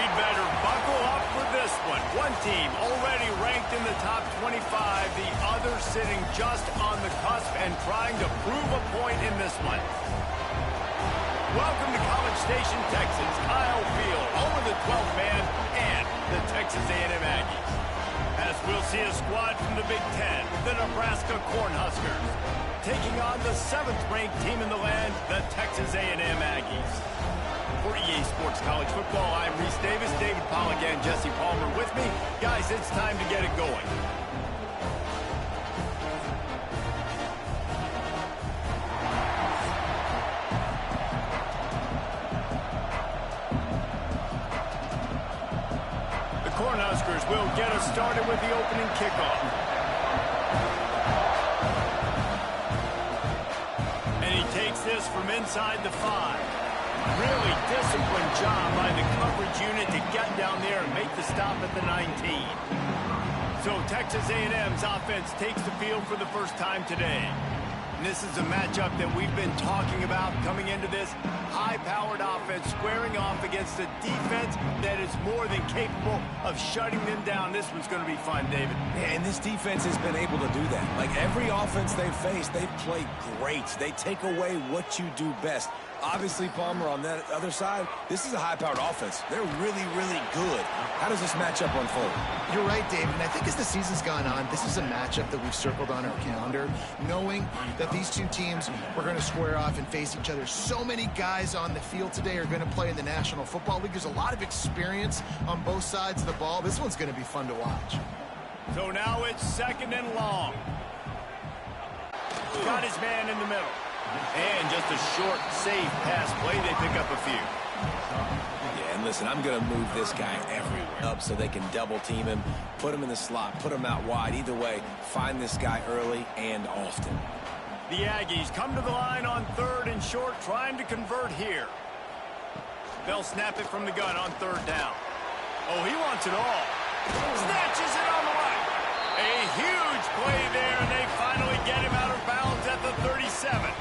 You'd better buckle up for this one. One team already ranked in the top 25, the other sitting just on the cusp and trying to prove a point in this one. Welcome to College Station, Texas. Kyle Field, home of the 12th man and the Texas A&M Aggies. As we'll see a squad from the Big Ten, the Nebraska Cornhuskers, taking on the 7th-ranked team in the land, the Texas A&M Aggies. For EA Sports College Football, I'm Reese Davis, David Pollack, and Jesse Palmer with me. Guys, it's time to get it going. Cornhuskers will get us started with the opening kickoff. And he takes this from inside the 5. Really disciplined job by the coverage unit to get down there and make the stop at the 19. So Texas A&M's offense takes the field for the first time today. And this is a matchup that we've been talking about coming into this high-powered offense squaring off against a defense that is more than capable of shutting them down. This one's going to be fun, David. Yeah, and this defense has been able to do that. Like every offense they've faced, they've played great. They take away what you do best. Obviously, Palmer, on that other side, this is a high-powered offense. They're really, really good. How does this matchup unfold? You're right, David. And I think as the season's gone on, this is a matchup that we've circled on our calendar, knowing that these two teams were going to square off and face each other. So many guys on the field today are going to play in the National Football League. There's a lot of experience on both sides of the ball. This one's going to be fun to watch. So now it's 2nd and long. Got his man in the middle. And just a short, safe pass play. They pick up a few. Yeah, and listen, I'm going to move this guy everywhere up so they can double team him, put him in the slot, put him out wide. Either way, find this guy early and often. The Aggies come to the line on 3rd and short, trying to convert here. They'll snap it from the gun on 3rd down. Oh, he wants it all. Snatches it on the right. A huge play there, and they finally get him out of bounds at the 37.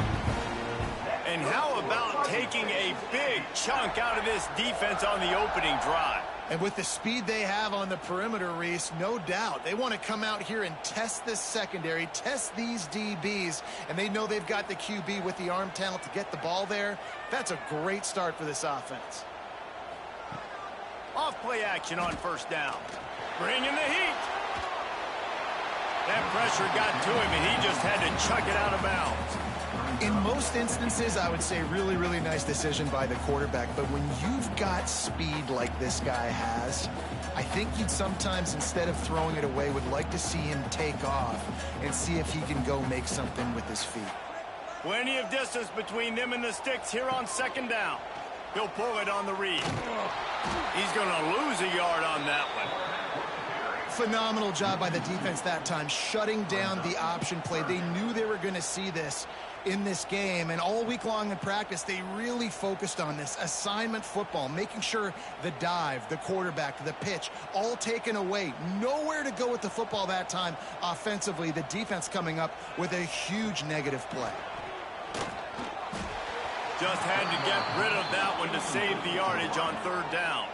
And how about taking a big chunk out of this defense on the opening drive? And with the speed they have on the perimeter, Reese, no doubt, they want to come out here and test this secondary, test these DBs, and they know they've got the QB with the arm talent to get the ball there. That's a great start for this offense. Off play action on 1st down. Bring in the heat. That pressure got to him, and he just had to chuck it out of bounds. In most instances, I would say really, really nice decision by the quarterback. But when you've got speed like this guy has, I think you'd sometimes, instead of throwing it away, would like to see him take off and see if he can go make something with his feet. Plenty of distance between them and the sticks here on 2nd down. He'll pull it on the read. He's going to lose a yard on that one. Phenomenal job by the defense that time, shutting down the option play. They knew they were going to see this in this game, and all week long in practice, they really focused on this assignment football, making sure the dive, the quarterback, the pitch, all taken away. Nowhere to go with the football that time offensively. The defense coming up with a huge negative play. Just had to get rid of that one to save the yardage on 3rd down.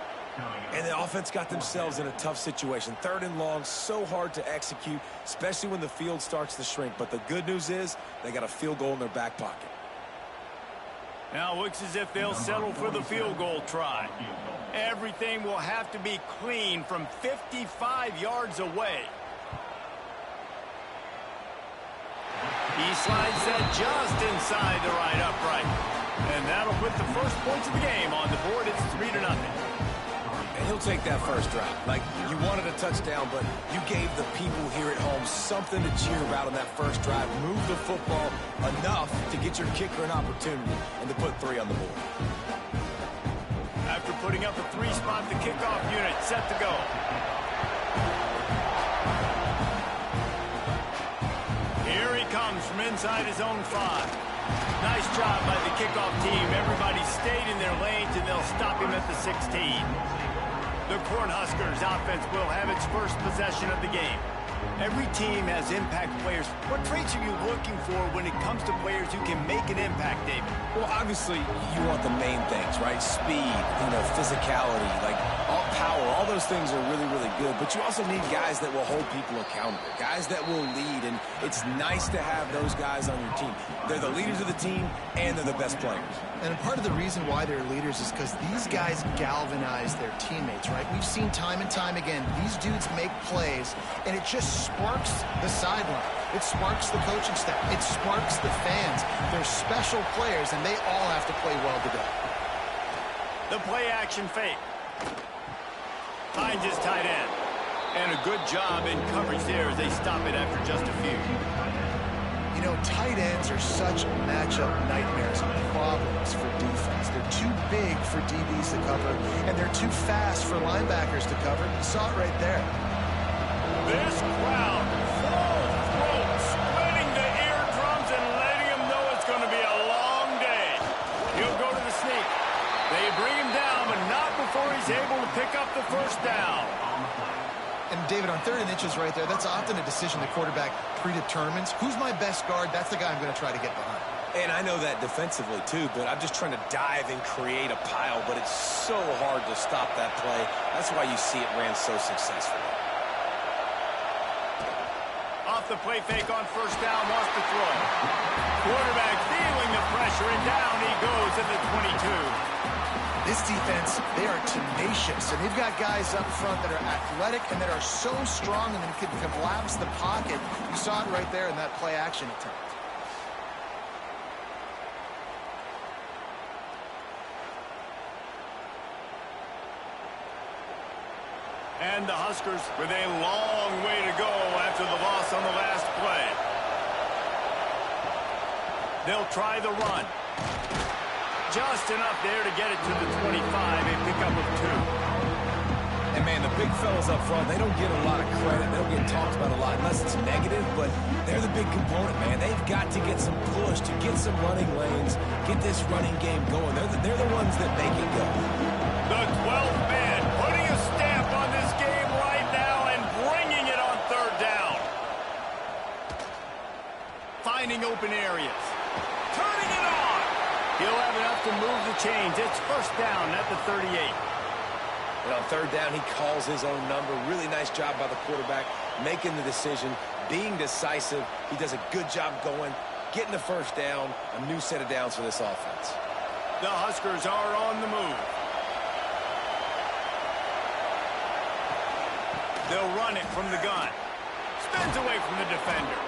And the offense got themselves in a tough situation. 3rd and long, so hard to execute, especially when the field starts to shrink. But the good news is they got a field goal in their back pocket. Now it looks as if they'll settle for the field goal try. Everything will have to be clean from 55 yards away. He slides that just inside the right upright. And that'll put the first points of the game on the board. It's 3-0. And he'll take that first drive. Like, you wanted a touchdown, but you gave the people here at home something to cheer about on that first drive. Move the football enough to get your kicker an opportunity and to put 3 on the board. After putting up a 3-spot, the kickoff unit set to go. Here he comes from inside his own 5. Nice job by the kickoff team. Everybody stayed in their lanes, and they'll stop him at the 16. The Cornhuskers offense will have its first possession of the game. Every team has impact players. What traits are you looking for when it comes to players who can make an impact, David? Well, obviously, you want the main things, right? Speed, physicality. Like, those things are really, really good, but you also need guys that will hold people accountable, guys that will lead, and it's nice to have those guys on your team. They're the leaders of the team, and they're the best players. And part of the reason why they're leaders is because these guys galvanize their teammates, right? We've seen time and time again, these dudes make plays, and it just sparks the sideline. It sparks the coaching staff. It sparks the fans. They're special players, and they all have to play well today. The play-action fake. Finds his tight end. And a good job in coverage there as they stop it after just a few. You know, tight ends are such matchup nightmares and problems for defense. They're too big for DBs to cover, and they're too fast for linebackers to cover. You saw it right there. This crowd, full throat, splitting the eardrums and letting them know it's going to be a long day. He'll go to the sneak. They bring him down, but not before he's able to pick up the first down. And, David, on 3rd and inches right there, that's often a decision the quarterback predetermines. Who's my best guard? That's the guy I'm going to try to get behind. And I know that defensively, too, but I'm just trying to dive and create a pile, but it's so hard to stop that play. That's why you see it ran so successfully. Off the play fake on first down, wants to throw. Quarterback feeling the pressure, and down he goes at the 22. This defense, they are tenacious, and they've got guys up front that are athletic and that are so strong and that can collapse the pocket. You saw it right there in that play-action attempt. And the Huskers with a long way to go after the loss on the last play. They'll try the run. Just enough there to get it to the 25, a pickup of 2. And, man, the big fellas up front, they don't get a lot of credit. They don't get talked about a lot unless it's negative, but they're the big component, man. They've got to get some push, to get some running lanes, get this running game going. They're the ones that make it go. The 12th man putting a stamp on this game right now and bringing it on 3rd down. Finding open areas. Turning it on. He'll have enough to move the chains. It's first down at the 38. And on 3rd down, he calls his own number. Really nice job by the quarterback, making the decision, being decisive. He does a good job going, getting the first down, a new set of downs for this offense. The Huskers are on the move. They'll run it from the gun. Spins away from the defender.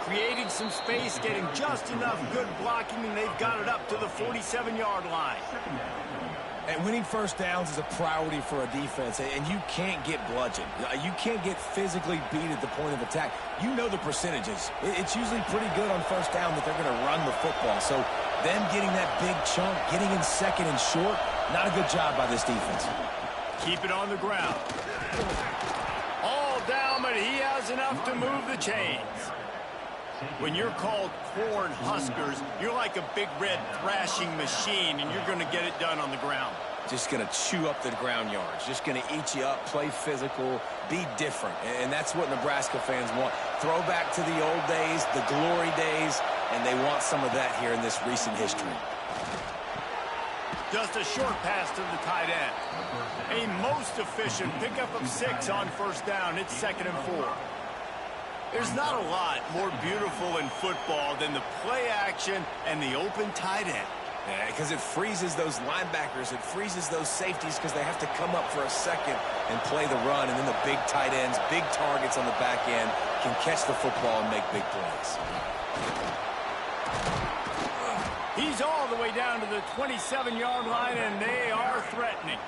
Creating some space, getting just enough good blocking, and they've got it up to the 47-yard line. And winning first downs is a priority for a defense, and you can't get bludgeoned. You can't get physically beat at the point of attack. You know the percentages. It's usually pretty good on first down that they're going to run the football. So them getting that big chunk, getting in second and short, not a good job by this defense. Keep it on the ground. All down, but he has enough to move the chains. When you're called Corn Huskers, you're like a big red thrashing machine, and you're going to get it done on the ground. Just going to chew up the ground yards. Just going to eat you up, play physical, be different. And that's what Nebraska fans want. Throw back to the old days, the glory days, and they want some of that here in this recent history. Just a short pass to the tight end. A most efficient pickup of 6 on first down. It's 2nd and 4. There's not a lot more beautiful in football than the play action and the open tight end. Yeah, because it freezes those linebackers. It freezes those safeties because they have to come up for a second and play the run. And then the big tight ends, big targets on the back end can catch the football and make big plays. He's all the way down to the 27-yard line, and they are threatening.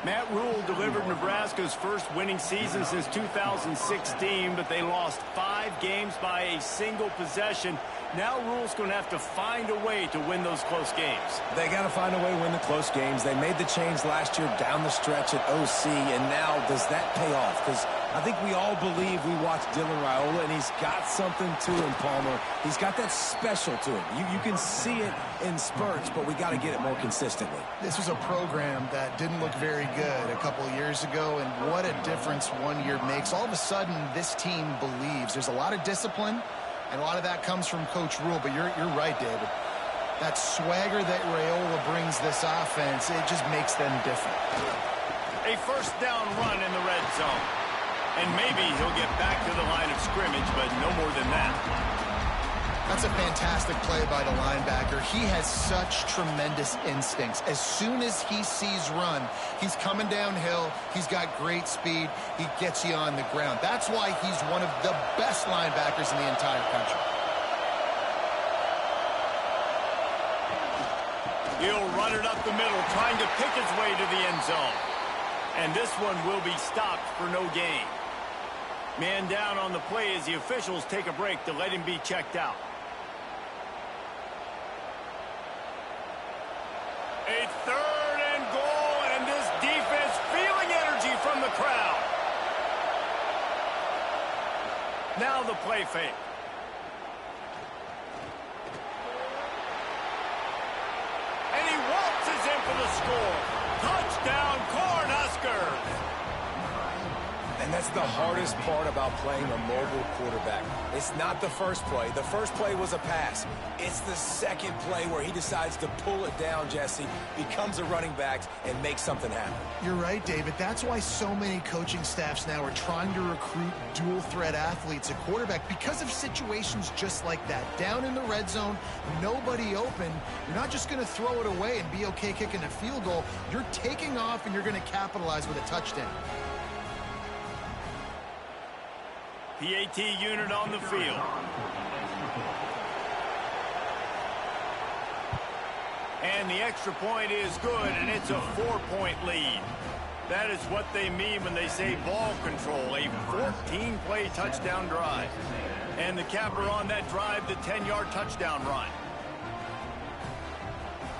Matt Rule delivered Nebraska's first winning season since 2016, but they lost 5 games by a single possession. Now Rule's going to have to find a way to win those close games. They got to find a way to win the close games. They made the change last year down the stretch at OC, and now does that pay off? Because I think we all believe we watched Dylan Raiola, and he's got something to him, Palmer. He's got that special to him. You can see it in spurts, but we got to get it more consistently. This was a program that didn't look very good a couple of years ago, and what a difference 1 year makes. All of a sudden, this team believes. There's a lot of discipline, and a lot of that comes from Coach Rule, but you're right, David. That swagger that Raiola brings this offense, it just makes them different. A A first down run in the red zone. And maybe he'll get back to the line of scrimmage, but no more than that. That's a fantastic play by the linebacker. He has such tremendous instincts. As soon as he sees run, he's coming downhill. He's got great speed. He gets you on the ground. That's why he's one of the best linebackers in the entire country. He'll run it up the middle, trying to pick his way to the end zone. And this one will be stopped for no gain. Man down on the play as the officials take a break to let him be checked out. A third and goal, and this defense feeling energy from the crowd. Now the play fake. And he waltzes in for the score. Touchdown, Cornhuskers. And that's the hardest part about playing a mobile quarterback. It's not the first play. The first play was a pass. It's the second play where he decides to pull it down, Jesse, becomes a running back, and makes something happen. You're right, David. That's why so many coaching staffs now are trying to recruit dual-threat athletes at quarterback because of situations just like that. Down in the red zone, nobody open. You're not just going to throw it away and be okay kicking a field goal. You're taking off, and you're going to capitalize with a touchdown. PAT unit on the field. And the extra point is good, and it's a 4-point lead. That is what they mean when they say ball control, a 14-play touchdown drive. And the capper on that drive, the 10-yard touchdown run.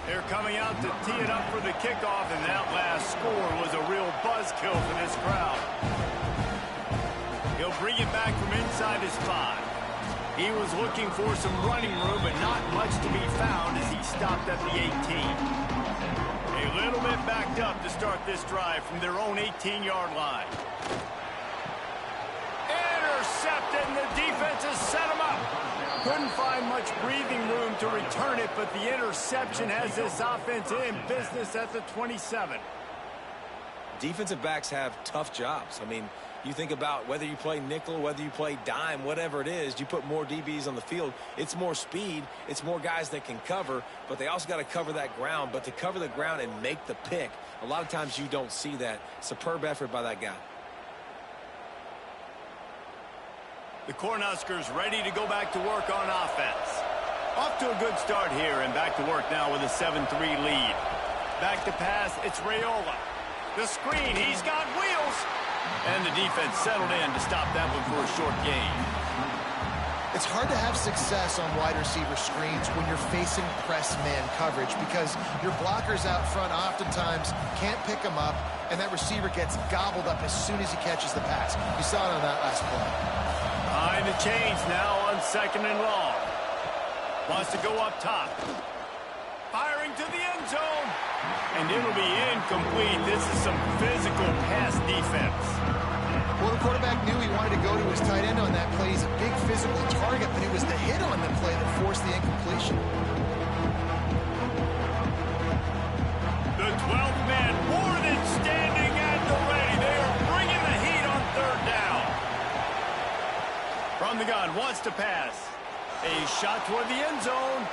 They're coming out to tee it up for the kickoff, and that last score was a real buzzkill for this crowd. He'll bring it back from inside his 5. He was looking for some running room, but not much to be found as he stopped at the 18. A little bit backed up to start this drive from their own 18-yard line. Intercepted, and the defense has set him up. Couldn't find much breathing room to return it, but the interception has this offense in business at the 27. Defensive backs have tough jobs. I mean, you think about whether you play nickel, whether you play dime, whatever it is, you put more DBs on the field. It's more speed. It's more guys that can cover, but they also got to cover that ground. But to cover the ground and make the pick, a lot of times you don't see that. Superb effort by that guy. The Cornhuskers ready to go back to work on offense. Off to a good start here, and back to work now with a 7-3 lead. Back to pass, it's Raiola. The screen, he's got wheels. And the defense settled in to stop that one for a short gain. It's hard to have success on wide receiver screens when you're facing press man coverage because your blockers out front oftentimes can't pick them up, and that receiver gets gobbled up as soon as he catches the pass. You saw it on that last play. Behind the chains now on 2nd and long. Wants to go up top. Firing to the end zone. And it'll be incomplete. This is some physical pass defense. Well, the quarterback knew he wanted to go to his tight end on that play. He's a big physical target, but it was the hit on the play that forced the incompletion. The 12th man, more than standing at the ready. They are bringing the heat on 3rd down. From the gun, wants to pass. A shot toward the end zone.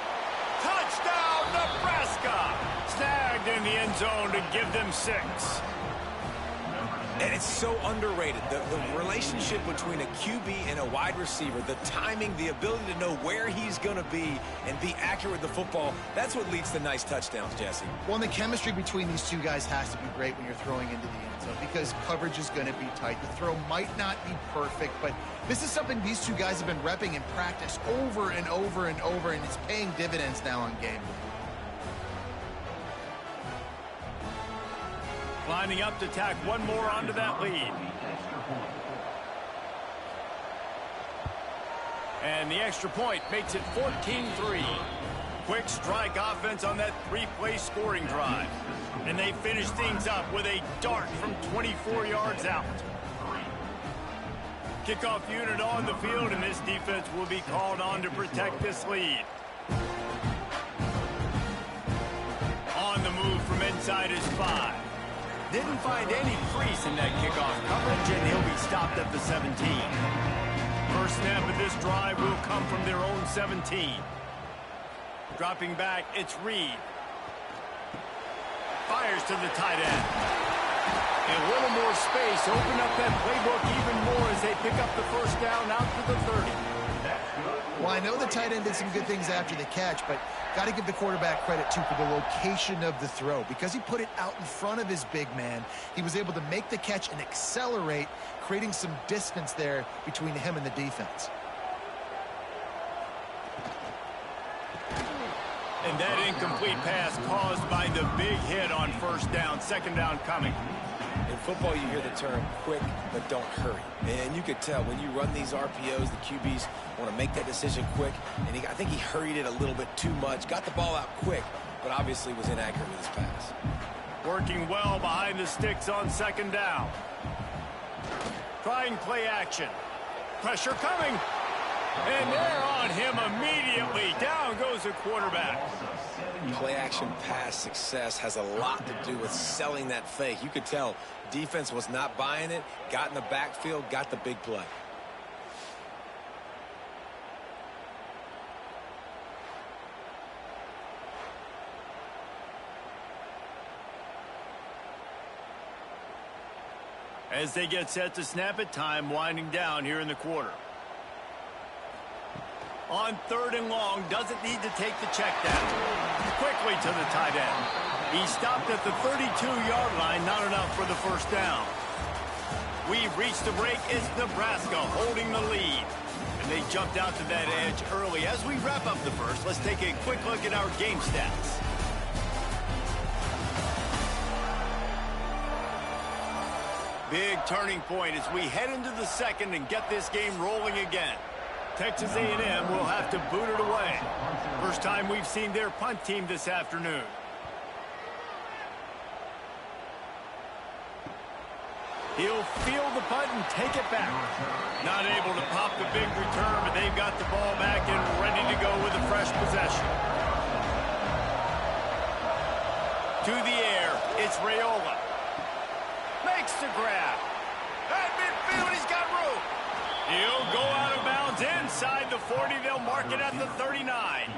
Touchdown, Nebraska! Snagged in the end zone to give them 6. And it's so underrated. The relationship between a QB and a wide receiver, the timing, the ability to know where he's going to be and be accurate with the football, that's what leads to nice touchdowns, Jesse. Well, and the chemistry between these two guys has to be great when you're throwing into the end zone because coverage is going to be tight. The throw might not be perfect, but this is something these two guys have been repping in practice over and over and over, and it's paying dividends now on game. Lining up to tack one more onto that lead. And the extra point makes it 14-3. Quick strike offense on that 3-play scoring drive. And they finish things up with a dart from 24 yards out. Kickoff unit on the field, and this defense will be called on to protect this lead. On the move from inside his 5. Didn't find any crease in that kickoff coverage, and he'll be stopped at the 17. First snap of this drive will come from their own 17. Dropping back, it's Reed. Fires to the tight end. And a little more space. Open up that playbook even more as they pick up the first down out to the 30. Well, I know the tight end did some good things after the catch, but got to give the quarterback credit, too, for the location of the throw. Because he put it out in front of his big man, he was able to make the catch and accelerate, creating some distance there between him and the defense. And that incomplete pass caused by the big hit on first down. Second down coming. In football, you hear the term quick, but don't hurry. And you could tell when you run these RPOs, the QBs want to make that decision quick. And I think he hurried it a little bit too much. Got the ball out quick, but obviously was inaccurate with his pass. Working well behind the sticks on second down. Trying play action. Pressure coming. And they're on him immediately. Down goes the quarterback. Play action pass success has a lot to do with selling that fake. You could tell defense was not buying it, got in the backfield, got the big play. As they get set to snap it, time winding down here in the quarter. On third and long, doesn't need to take the check down. Quickly to the tight end. He stopped at the 32-yard line, not enough for the first down. We've reached the break. It's Nebraska holding the lead. And they jumped out to that edge early. As we wrap up the first, let's take a quick look at our game stats. Big turning point as we head into the second and get this game rolling again. Texas A&M will have to boot it away. First time we've seen their punt team this afternoon. He'll field the punt and take it back. Not able to pop the big return, but they've got the ball back and ready to go with a fresh possession. To the air, it's Raiola. Makes the grab. At midfield, he's got room. He'll go out of bounds inside the 40. They'll mark it at the 39.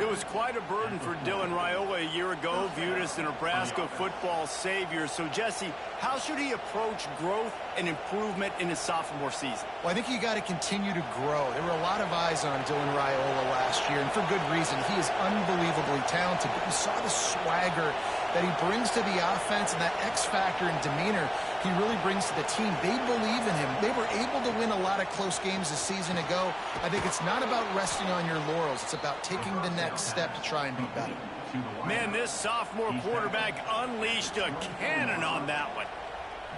It was quite a burden for Dylan Raiola a year ago, viewed as the Nebraska football savior. So, Jesse, how should he approach growth and improvement in his sophomore season? Well, I think you got to continue to grow. There were a lot of eyes on Dylan Raiola last year, and for good reason. He is unbelievably talented, but you saw the swagger that he brings to the offense and that X factor and demeanor he really brings to the team. They believe in him. They were able to win a lot of close games a season ago. I think it's not about resting on your laurels. It's about taking the next step to try and be better. Man, this sophomore quarterback unleashed a cannon on that one.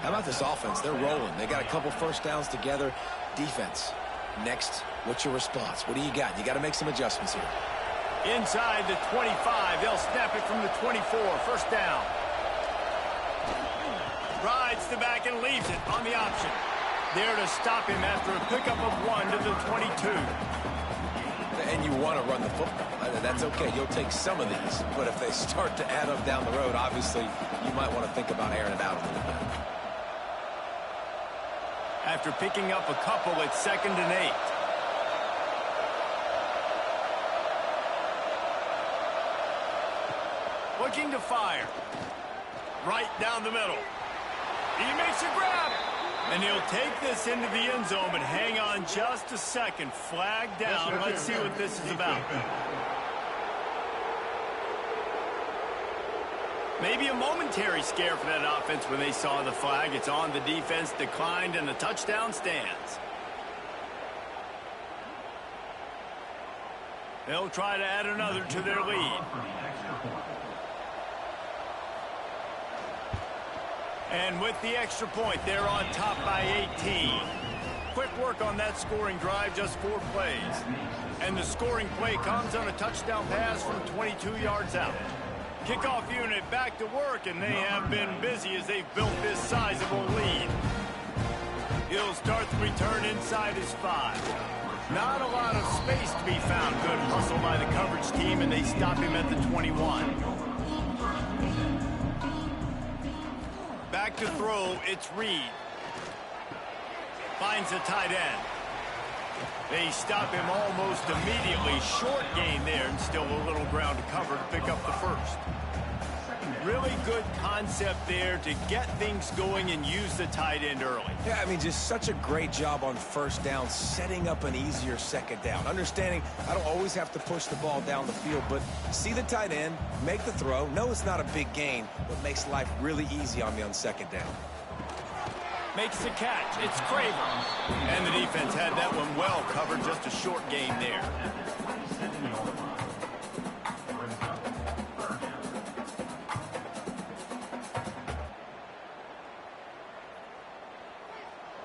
How about this offense? They're rolling. They got a couple first downs together. Defense. Next, what's your response? What do you got? You got to make some adjustments here. Inside the 25. They'll snap it from the 24. First down. Rides the back and leaves it on the option. There to stop him after a pickup of 1 to the 22. And you want to run the football. That's okay. You'll take some of these. But if they start to add up down the road, obviously, you might want to think about airing it out a little bit. After picking up a couple, it's 2nd and 8. Looking to fire. Right down the middle. He makes a grab. And he'll take this into the end zone, but hang on just a second. Flag down. Let's see what this is about. Maybe a momentary scare for that offense when they saw the flag. It's on. The defense declined, and the touchdown stands. They'll try to add another to their lead. And with the extra point, they're on top by 18. Quick work on that scoring drive, just 4 plays. And the scoring play comes on a touchdown pass from 22 yards out. Kickoff unit back to work, and they have been busy as they've built this sizable lead. He'll start the return inside his 5. Not a lot of space to be found. Good hustle by the coverage team, and they stop him at the 21. Back to throw, it's Reed. Finds the tight end. They stop him almost immediately. Short gain there, and still a little ground to cover to pick up the first. Really good concept there to get things going and use the tight end early. Yeah, I mean, just such a great job on first down, setting up an easier second down. Understanding I don't always have to push the ball down the field, but see the tight end, make the throw. No, it's not a big gain, but makes life really easy on me on second down. Makes the catch. It's Craver. And the defense had that one well covered. Just a short gain there.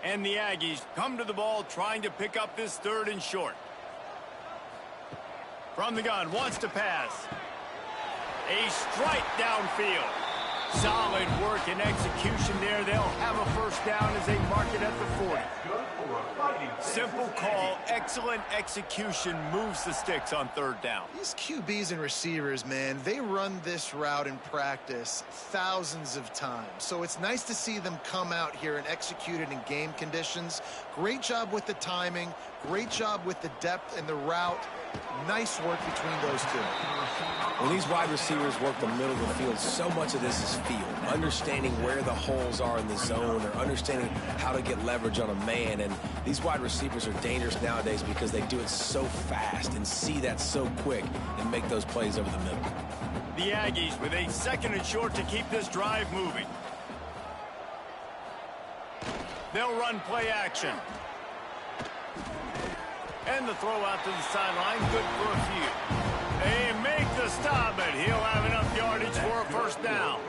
And the Aggies come to the ball trying to pick up this third and short. From the gun, wants to pass. A strike downfield. Solid work and execution there. They'll have a first down as they mark it at the 40. Simple call, excellent execution, moves the sticks on third down. These QBs and receivers, man, they run this route in practice thousands of times. So it's nice to see them come out here and execute it in game conditions. Great job with the timing, great job with the depth and the route. Nice work between those two. When these wide receivers work the middle of the field, so much of this is feel. Understanding where the holes are in the zone or understanding how to get leverage on a man. And these wide receivers are dangerous nowadays because they do it so fast and see that so quick and make those plays over the middle. The Aggies with a second and short to keep this drive moving. They'll run play action. And the throw out to the sideline, good for a few. They make the stop, but he'll have enough yardage for a first down.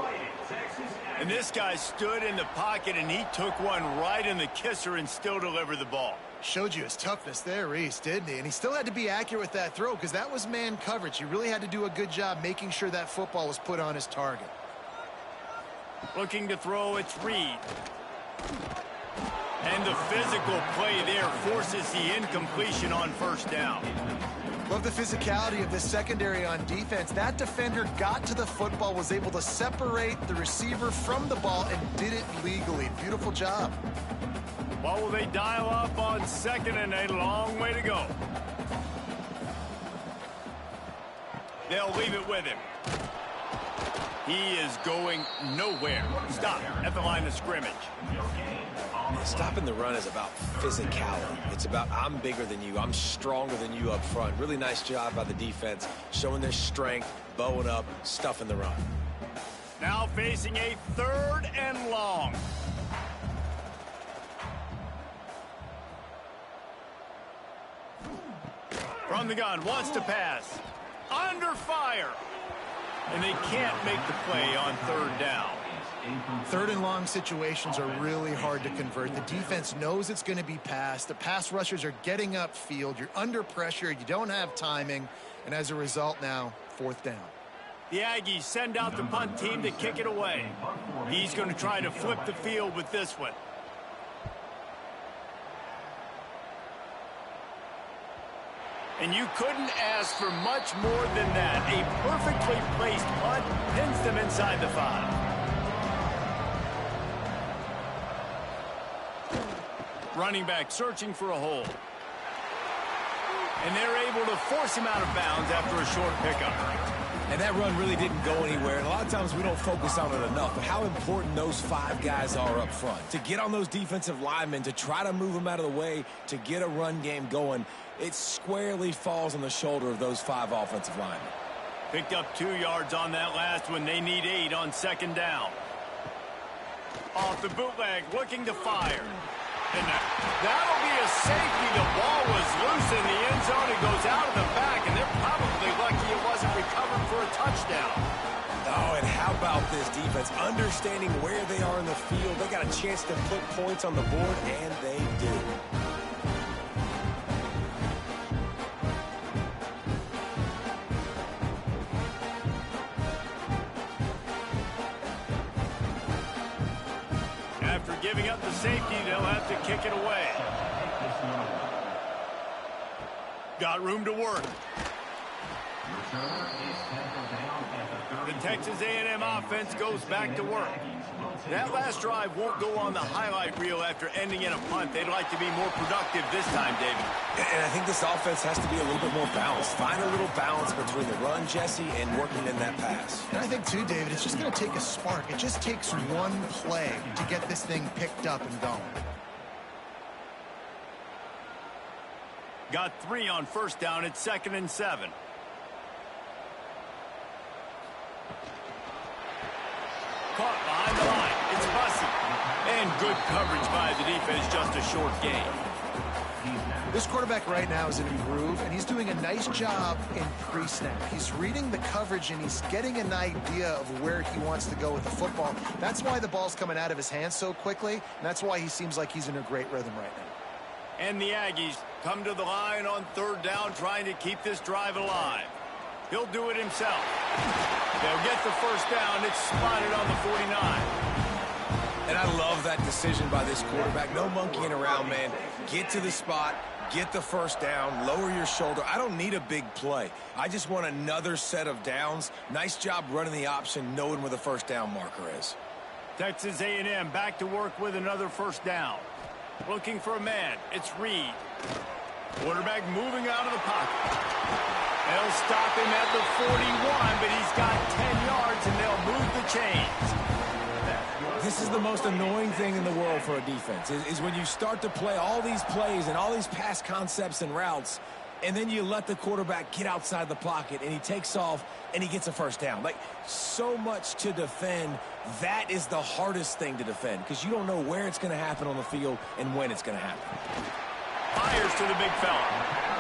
And this guy stood in the pocket, and he took one right in the kisser and still delivered the ball. Showed you his toughness there, Reese, didn't he? And he still had to be accurate with that throw because that was man coverage. He really had to do a good job making sure that football was put on his target. Looking to throw, it's Reed. And the physical play there forces the incompletion on first down. Love the physicality of this secondary on defense. That defender got to the football, was able to separate the receiver from the ball, and did it legally. Beautiful job. What will they dial up on second, and a long way to go? They'll leave it with him. He is going nowhere. Stop at the line of scrimmage. Stopping the run is about physicality. It's about I'm bigger than you. I'm stronger than you up front. Really nice job by the defense, showing their strength, bowing up, stuffing the run. Now facing a third and long. From the gun, wants to pass. Under fire. And they can't make the play on third down. Third and long situations are really hard to convert. The defense knows it's going to be passed. The pass rushers are getting upfield. You're under pressure. You don't have timing. And as a result now, fourth down. The Aggies send out the punt team to kick it away. He's going to try to flip the field with this one. And you couldn't ask for much more than that. A perfectly placed punt pins them inside the 5. Running back searching for a hole. And they're able to force him out of bounds after a short pickup. And that run really didn't go anywhere. And a lot of times we don't focus on it enough. But how important those 5 guys are up front. To get on those defensive linemen, to try to move them out of the way, to get a run game going, it squarely falls on the shoulder of those 5 offensive linemen. Picked up 2 yards on that last one. They need 8 on second down. Off the bootleg, looking to fire. And that'll be a safety. The ball was loose in the end zone. It goes out of the back, and they're probably lucky it wasn't recovered for a touchdown. Oh, and how about this defense? Understanding where they are in the field. They got a chance to put points on the board, and they do. Giving up the safety, they'll have to kick it away. Got room to work. The Texas A&M offense goes back to work. That last drive won't go on the highlight reel after ending in a punt. They'd like to be more productive this time, David. And I think this offense has to be a little bit more balanced. Find a little balance between the run, Jesse, and working in that pass. And I think, too, David, it's just going to take a spark. It just takes one play to get this thing picked up and going. Got 3 on first down. It's 2nd and 7. Caught behind the line. It's Bussey. And good coverage by the defense, just a short gain. This quarterback right now is in a groove, and he's doing a nice job in pre-snap. He's reading the coverage, and he's getting an idea of where he wants to go with the football. That's why the ball's coming out of his hands so quickly, and that's why he seems like he's in a great rhythm right now. And the Aggies come to the line on 3rd down, trying to keep this drive alive. He'll do it himself. They'll get the first down. It's spotted on the 49. And I love that decision by this quarterback. No monkeying around, man. Get to the spot, get the first down, lower your shoulder. I don't need a big play. I just want another set of downs. Nice job running the option, knowing where the first down marker is. Texas A&M back to work with another first down. Looking for a man. It's Reed. Quarterback moving out of the pocket. They'll stop him at the 41, but he's got 10 yards, and they'll move the chains. This is the most annoying thing in the world for a defense, is when you start to play all these plays and all these pass concepts and routes, and then you let the quarterback get outside the pocket, and he takes off, and he gets a first down. Like, so much to defend. That is the hardest thing to defend, because you don't know where it's going to happen on the field and when it's going to happen. Fires to the big fella.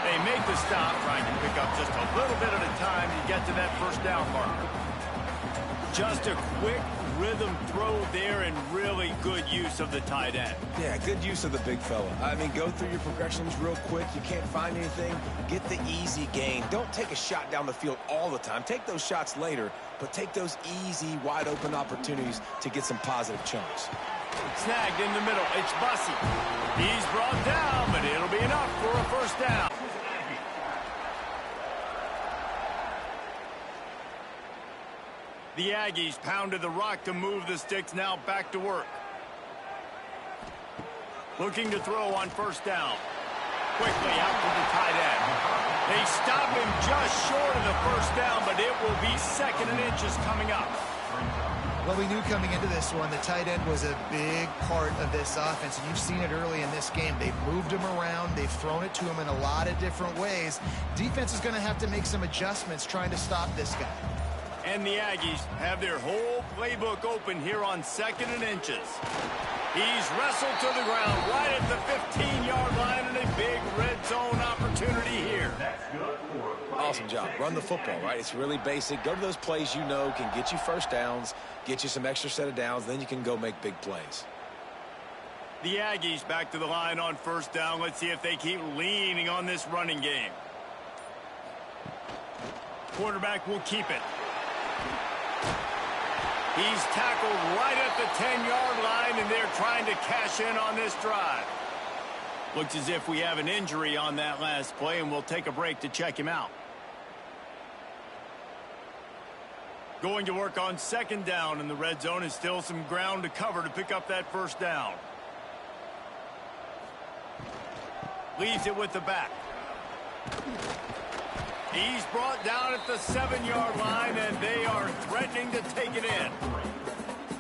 They make the stop, trying to pick up just a little bit at a time to get to that first down marker. Just a quick rhythm throw there, and really good use of the tight end. Yeah, good use of the big fella. I mean, go through your progressions real quick. You can't find anything. Get the easy gain. Don't take a shot down the field all the time. Take those shots later, but take those easy, wide-open opportunities to get some positive chunks. Snagged in the middle. It's Bussey. He's brought down, but it'll be enough for a first down. The Aggies pounded the rock to move the sticks, now back to work. Looking to throw on first down. Quickly out to the tight end. They stop him just short of the first down, but it will be 2nd and inches coming up. Well, we knew coming into this one, the tight end was a big part of this offense, and you've seen it early in this game. They've moved him around. They've thrown it to him in a lot of different ways. Defense is going to have to make some adjustments trying to stop this guy. And the Aggies have their whole playbook open here on 2nd and inches. He's wrestled to the ground right at the 15-yard line, and a big red zone opportunity here. Awesome job. Run the football, right? It's really basic. Go to those plays you know can get you first downs, get you some extra set of downs, then you can go make big plays. The Aggies back to the line on first down. Let's see if they keep leaning on this running game. Quarterback will keep it. He's tackled right at the 10-yard line, and they're trying to cash in on this drive. Looks as if we have an injury on that last play, and we'll take a break to check him out. Going to work on 2nd down, and the red zone is still some ground to cover to pick up that first down. Leaves it with the back. He's brought down at the 7-yard line, and they are threatening to take it in.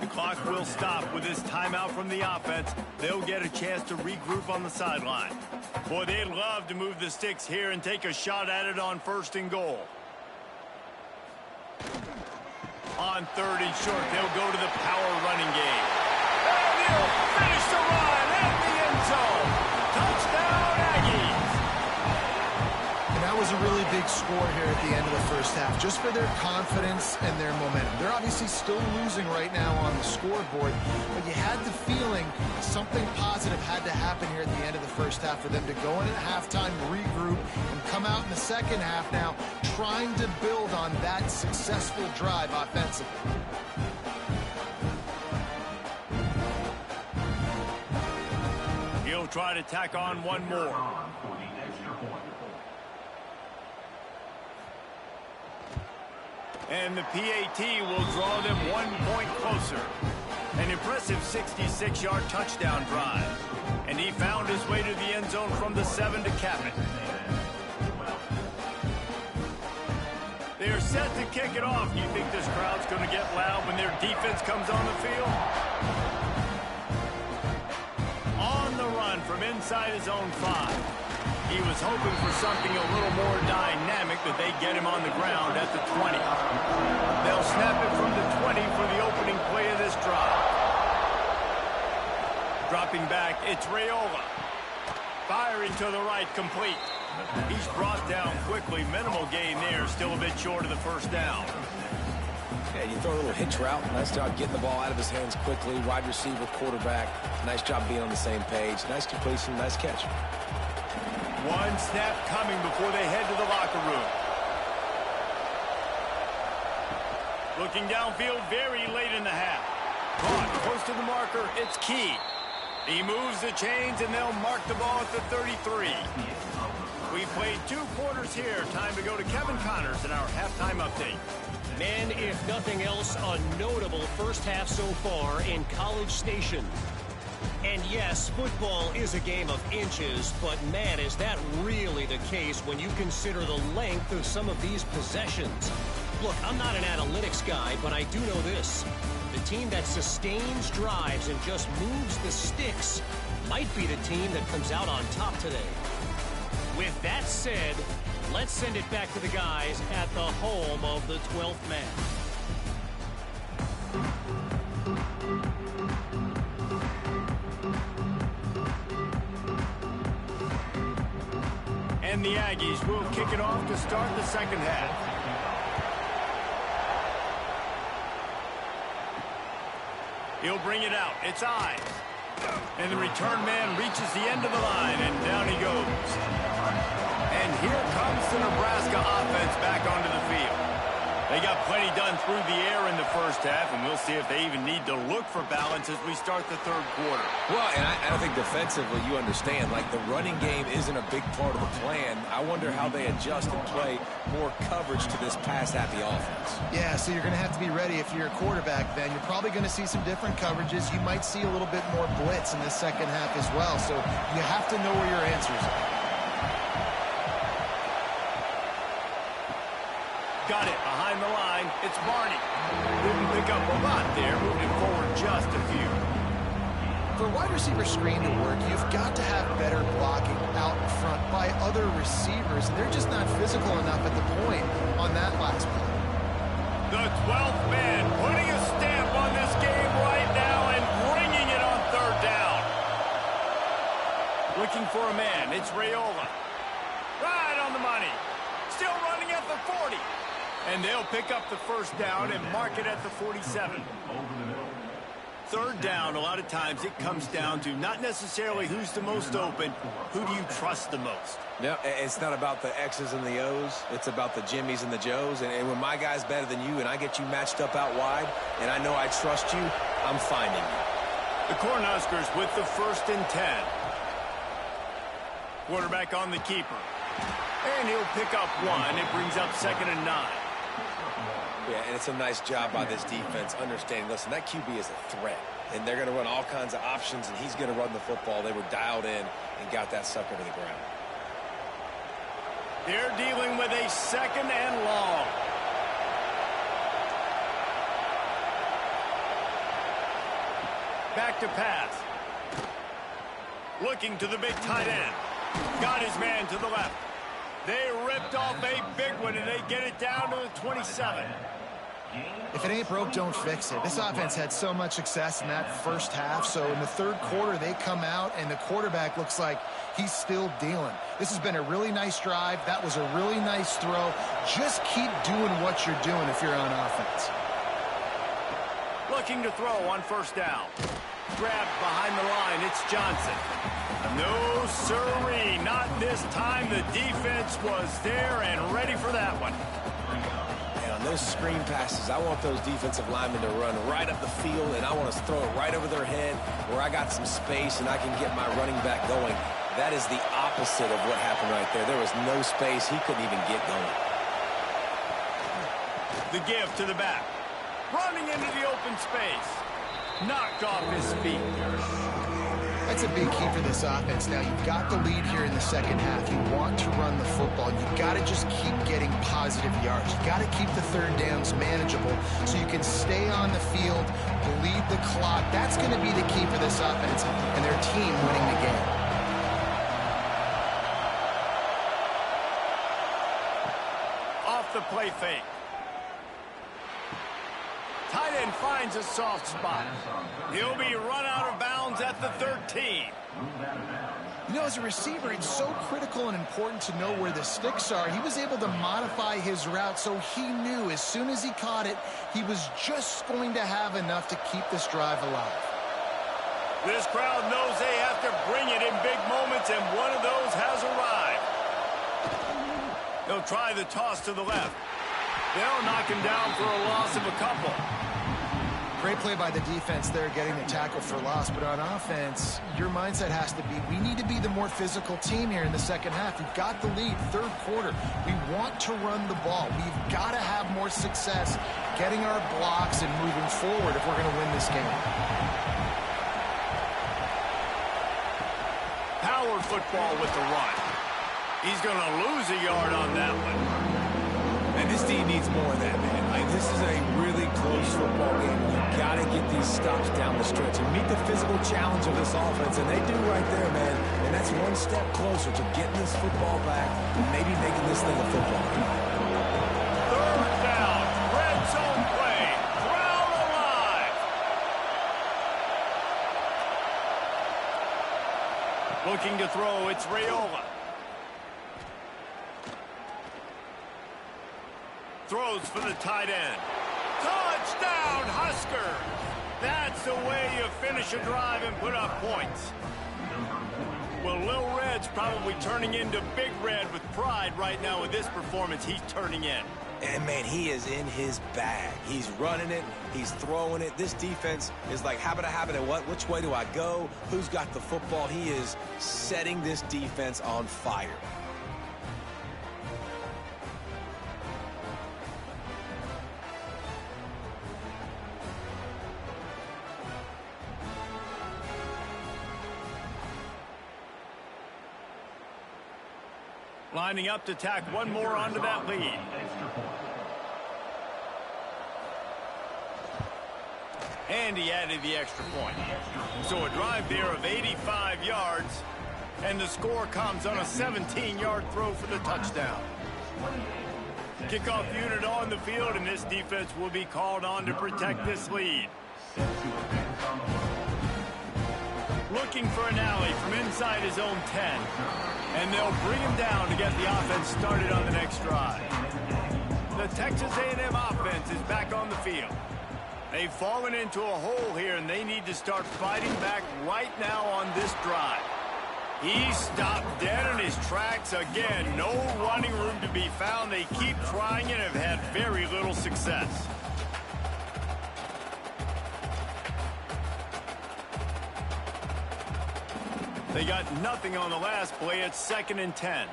The clock will stop with this timeout from the offense. They'll get a chance to regroup on the sideline. Boy, they'd love to move the sticks here and take a shot at it on 1st and goal. On 3rd and short, they'll go to the power running game. And he'll finish the run at the end zone. Touchdown, Aggies. And that was a really big score here at the end of the first half, just for their confidence and their momentum. They're obviously still losing right now on the scoreboard, but you had the feeling something positive had to happen here at the end of the first half for them to go in at halftime, regroup, and come out in the second half now trying to build on that successful drive offensively. He'll try to tack on one more. And the PAT will draw them 1 point closer. An impressive 66-yard touchdown drive. And he found his way to the end zone from the 7 to cap it. They are set to kick it off. Do you think this crowd's going to get loud when their defense comes on the field? On the run from inside his own 5. He was hoping for something a little more dynamic, but they get him on the ground at the 20. They'll snap it from the 20 for the opening play of this drive. Dropping back, it's Raiola. Firing to the right, complete. He's brought down quickly. Minimal gain there, still a bit short of the first down. Yeah, you throw a little hitch route. Nice job getting the ball out of his hands quickly. Wide receiver, quarterback. Nice job being on the same page. Nice completion, nice catch. One snap coming before they head to the locker room. Looking downfield very late in the half. Caught close to the marker. It's Key. He moves the chains, and they'll mark the ball at the 33. We played 2 quarters here. Time to go to Kevin Connors in our halftime update. Man, if nothing else, a notable first half so far in College Station. And yes, football is a game of inches, but man, is that really the case when you consider the length of some of these possessions. Look, I'm not an analytics guy, but I do know this. The team that sustains drives and just moves the sticks might be the team that comes out on top today. With that said, let's send it back to the guys at the home of the 12th man. And the Aggies will kick it off to start the second half. He'll bring it out. It's Ives. And the return man reaches the end of the line, and down he goes. And here comes the Nebraska offense back onto the field. They got plenty done through the air in the first half, and we'll see if they even need to look for balance as we start the third quarter. Well, and I think defensively, you understand, like the running game isn't a big part of the plan. I wonder how they adjust and play more coverage to this pass-happy offense. Yeah, so you're going to have to be ready if you're a quarterback then. You're probably going to see some different coverages. You might see a little bit more blitz in the second half as well, so you have to know where your answers are. Got it behind the line. It's Barney. Didn't pick up a lot there, moving forward just a few. For a wide receiver screen to work, you've got to have better blocking out in front by other receivers, and they're just not physical enough at the point on that last play. The 12th man putting a stamp on this game right now and bringing it on third down. Looking for a man. It's Raiola. Right on the money. Still running at the 40. And they'll pick up the first down and mark it at the 47. Third down, a lot of times it comes down to not necessarily who's the most open, who do you trust the most? No, it's not about the X's and the O's. It's about the Jimmies and the Joes. And when my guy's better than you and I get you matched up out wide and I know I trust you, I'm finding you. The Cornhuskers with the 1st and 10. Quarterback on the keeper. And he'll pick up 1. It brings up 2nd and 9. Yeah, and it's a nice job by this defense understanding, listen, that QB is a threat. And they're going to run all kinds of options, and he's going to run the football. They were dialed in and got that sucker to the ground. They're dealing with a 2nd and long. Back to pass. Looking to the big tight end. Got his man to the left. They ripped off a big one, and they get it down to the 27. If it ain't broke, don't fix it. This offense had so much success in that first half, so in the third quarter, they come out, and the quarterback looks like he's still dealing. This has been a really nice drive. That was a really nice throw. Just keep doing what you're doing if you're on offense. Looking to throw on first down. Grabbed behind the line. It's Johnson. No, sirree. Not this time. The defense was there and ready for that one. And on those screen passes, I want those defensive linemen to run right up the field, and I want to throw it right over their head where I got some space and I can get my running back going. That is the opposite of what happened right there. There was no space. He couldn't even get going. The give to the back. Running into the open space. Knocked off his feet. That's a big key for this offense. Now, you've got the lead here in the second half. You want to run the football. You've got to just keep getting positive yards. You've got to keep the third downs manageable so you can stay on the field, bleed the clock. That's going to be the key for this offense and their team winning the game. Off the play fake. Tight end finds a soft spot. He'll be run out of bounds at the 13. You know, as a receiver, it's so critical and important to know where the sticks are. He was able to modify his route so he knew as soon as he caught it, he was just going to have enough to keep this drive alive. This crowd knows they have to bring it in big moments, and one of those has arrived. They'll try the toss to the left. They'll knock him down for a loss of a couple. Great play by the defense there, getting the tackle for loss. But on offense, your mindset has to be, we need to be the more physical team here in the second half. We've got the lead, third quarter. We want to run the ball. We've got to have more success getting our blocks and moving forward if we're going to win this game. Power football with the run. He's going to lose a yard on that one. And this team needs more of that, man. Like, this is a really close football game. You've got to get these stops down the stretch and meet the physical challenge of this offense, and they do right there, man. And that's one step closer to getting this football back and maybe making this thing a football game. Third down, red zone play, crowd alive. Looking to throw, it's Raiola. Throws for the tight end. Touchdown, Husker! That's the way you finish a drive and put up points. Well, Lil Red's probably turning into Big Red with pride right now with this performance he's turning in. And, man, he is in his bag. He's running it. He's throwing it. This defense is like, habit, what? Which way do I go? Who's got the football? He is setting this defense on fire. Lining up to tack one more onto that lead. And he added the extra point. So a drive there of 85 yards. And the score comes on a 17-yard throw for the touchdown. Kickoff unit on the field, and this defense will be called on to protect this lead. Looking for an alley from inside his own 10. And they'll bring him down to get the offense started on the next drive. The Texas A&M offense is back on the field. They've fallen into a hole here, and they need to start fighting back right now on this drive. He stopped dead in his tracks again. No running room to be found. They keep trying and have had very little success. They got nothing on the last play. It's 2nd and 10.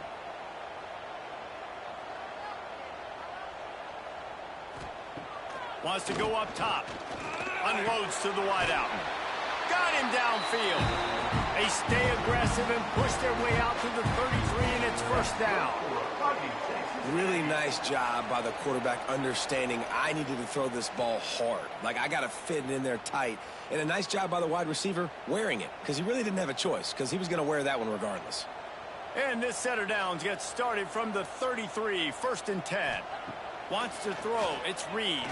Wants to go up top. Unloads to the wideout. Got him downfield. They stay aggressive and push their way out to the 33, and it's first down. Really nice job by the quarterback understanding I needed to throw this ball hard. Like, I got to fit it in there tight. And a nice job by the wide receiver wearing it, because he really didn't have a choice, because he was going to wear that one regardless. And this set of downs gets started from the 33, 1st and 10. Wants to throw. It's Reed.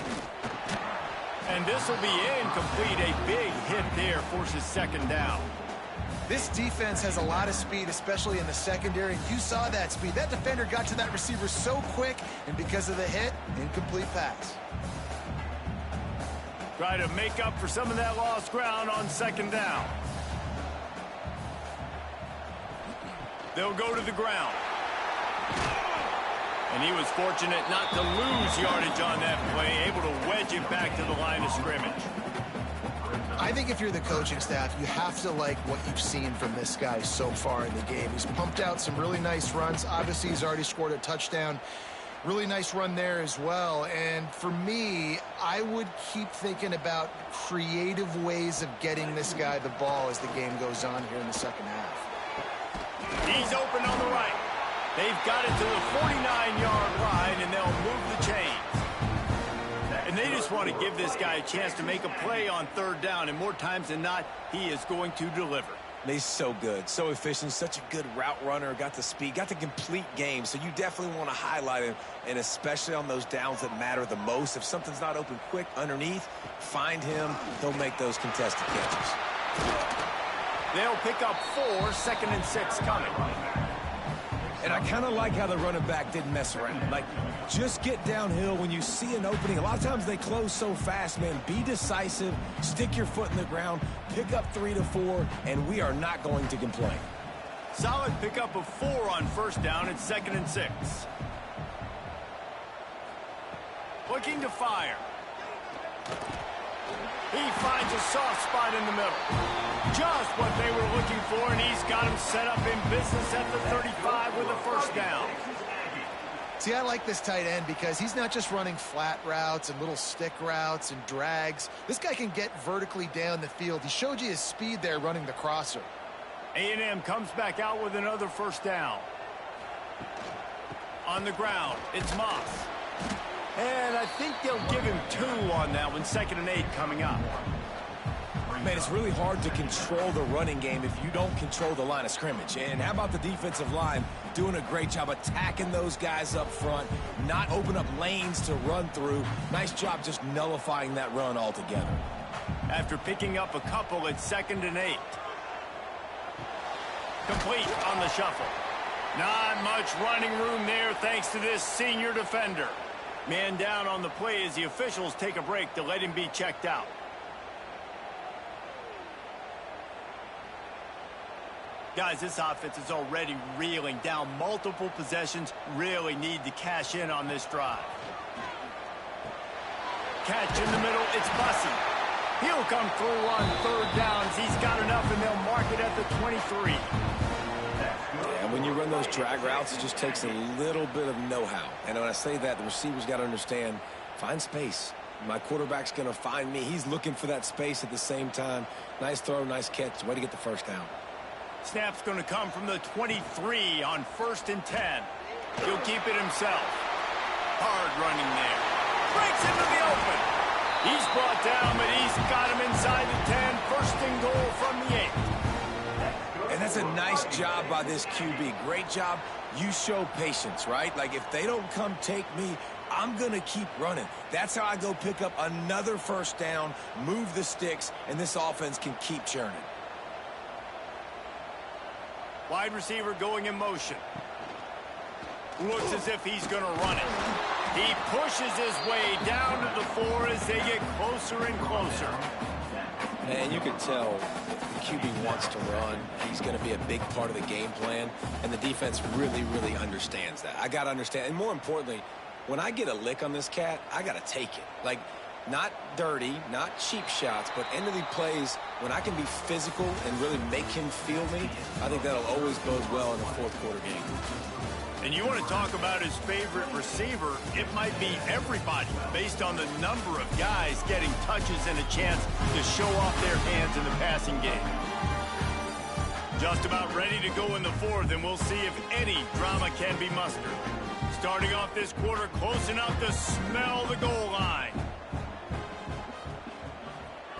And this will be incomplete. A big hit there forces 2nd down. This defense has a lot of speed, especially in the secondary. You saw that speed. That defender got to that receiver so quick, and because of the hit, incomplete pass. Try to make up for some of that lost ground on 2nd down. They'll go to the ground. And he was fortunate not to lose yardage on that play, able to wedge it back to the line of scrimmage. I think if you're the coaching staff, you have to like what you've seen from this guy so far in the game. He's pumped out some really nice runs. Obviously, he's already scored a touchdown. Really nice run there as well. And for me, I would keep thinking about creative ways of getting this guy the ball as the game goes on here in the second half. He's open on the right. They've got it to the 49-yard line, and they'll move the chains. And they just want to give this guy a chance to make a play on third down, and more times than not, he is going to deliver. He's so good, so efficient, such a good route runner, got the speed, got the complete game, so you definitely want to highlight him, and especially on those downs that matter the most. If something's not open quick underneath, find him, he'll make those contested catches. They'll pick up 4, 2nd and 6 coming. And I kind of like how the running back didn't mess around. Like, just get downhill when you see an opening. A lot of times they close so fast, man. Be decisive, stick your foot in the ground, pick up 3 to 4, and we are not going to complain. Solid pickup of 4 on first down and 2nd and 6. Looking to fire. He finds a soft spot in the middle. Just what they were looking for, and he's got him set up in business at the 35 with a first down. See, I like this tight end because he's not just running flat routes and little stick routes and drags. This guy can get vertically down the field. He showed you his speed there running the crosser. A&M comes back out with another first down. On the ground, it's Moss. And I think they'll give him 2 on that one, 2nd and 8 coming up. Man, it's really hard to control the running game if you don't control the line of scrimmage. And how about the defensive line doing a great job attacking those guys up front, not open up lanes to run through. Nice job just nullifying that run altogether. After picking up a couple, it's 2nd and 8. Complete on the shuffle. Not much running room there thanks to this senior defender. Man down on the play as the officials take a break to let him be checked out. Guys, this offense is already reeling down multiple possessions. Really need to cash in on this drive. Catch in the middle. It's Bussey. He'll come through on third downs. He's got enough, and they'll mark it at the 23. And when you run those drag routes, it just takes a little bit of know-how. And when I say that, the receiver's got to understand, find space. My quarterback's going to find me. He's looking for that space at the same time. Nice throw, nice catch. Way to get the first down. Snap's going to come from the 23 on 1st and 10. He'll keep it himself. Hard running there. Breaks into the open. He's brought down, but he's got him inside the 10. 1st and goal from the 8. And that's a nice job by this QB. Great job. You show patience, right? Like, if they don't come take me, I'm going to keep running. That's how I go pick up another first down, move the sticks, and this offense can keep churning. Wide receiver going in motion. Looks as if he's going to run it. He pushes his way down to the 4 as they get closer and closer. And you can tell the QB wants to run. He's going to be a big part of the game plan, and the defense really, really understands that. I got to understand, and more importantly, when I get a lick on this cat, I got to take it. Like, not dirty, not cheap shots, but end of the plays, when I can be physical and really make him feel me, I think that'll always bode well in a fourth quarter game. And you want to talk about his favorite receiver, it might be everybody based on the number of guys getting touches and a chance to show off their hands in the passing game. Just about ready to go in the 4th, and we'll see if any drama can be mustered. Starting off this quarter close enough to smell the goal line.